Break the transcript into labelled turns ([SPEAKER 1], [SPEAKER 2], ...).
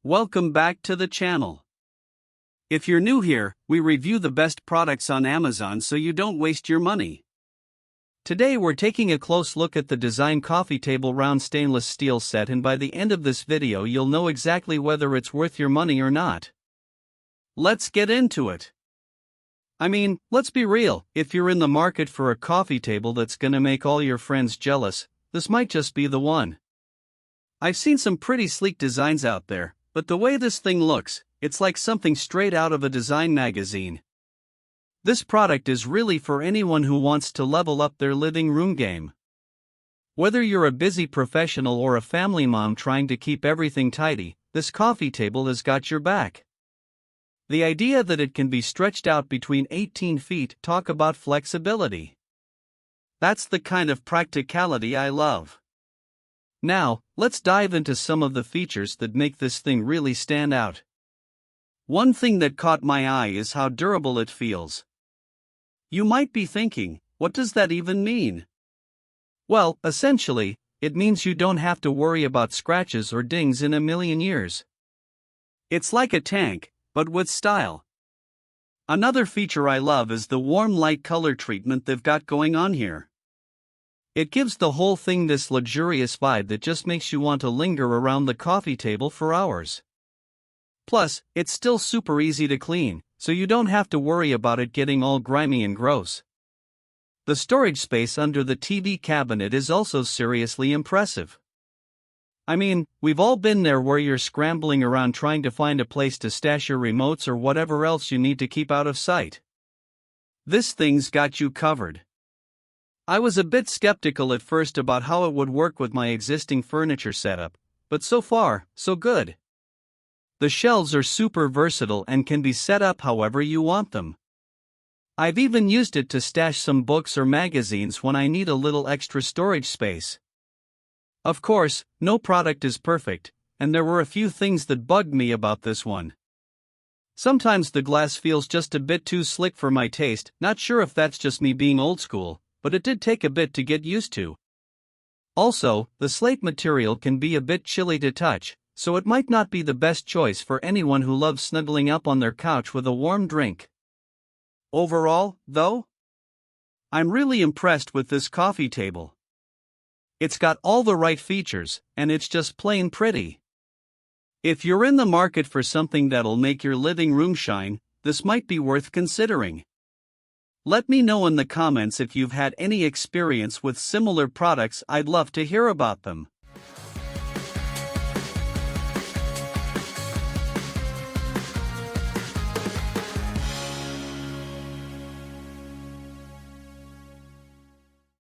[SPEAKER 1] Welcome back to the channel. If you're new here, we review the best products on Amazon so you don't waste your money. Today we're taking a close look at the Design Coffee Table Round Stainless Steel set, and by the end of this video you'll know exactly whether it's worth your money or not. Let's get into it. I mean, let's be real, if you're in the market for a coffee table that's gonna make all your friends jealous, this might just be the one. I've seen some pretty sleek designs out there, but the way this thing looks, it's like something straight out of a design magazine. This product is really for anyone who wants to level up their living room game. Whether you're a busy professional or a family mom trying to keep everything tidy, this coffee table has got your back. The idea that it can be stretched out between 18 feet, talk about flexibility. That's the kind of practicality I love. Now, let's dive into some of the features that make this thing really stand out. One thing that caught my eye is how durable it feels. You might be thinking, what does that even mean? Well, essentially, it means you don't have to worry about scratches or dings in a million years. It's like a tank, but with style. Another feature I love is the warm light color treatment they've got going on here. It gives the whole thing this luxurious vibe that just makes you want to linger around the coffee table for hours. Plus, it's still super easy to clean, so you don't have to worry about it getting all grimy and gross. The storage space under the TV cabinet is also seriously impressive. I mean, we've all been there where you're scrambling around trying to find a place to stash your remotes or whatever else you need to keep out of sight. This thing's got you covered. I was a bit skeptical at first about how it would work with my existing furniture setup, but so far, so good. The shelves are super versatile and can be set up however you want them. I've even used it to stash some books or magazines when I need a little extra storage space. Of course, no product is perfect, and there were a few things that bugged me about this one. Sometimes the glass feels just a bit too slick for my taste, not sure if that's just me being old school, but it did take a bit to get used to. Also, the slate material can be a bit chilly to touch, so it might not be the best choice for anyone who loves snuggling up on their couch with a warm drink. Overall, though, I'm really impressed with this coffee table. It's got all the right features, and it's just plain pretty. If you're in the market for something that'll make your living room shine, this might be worth considering. Let me know in the comments if you've had any experience with similar products. I'd love to hear about them.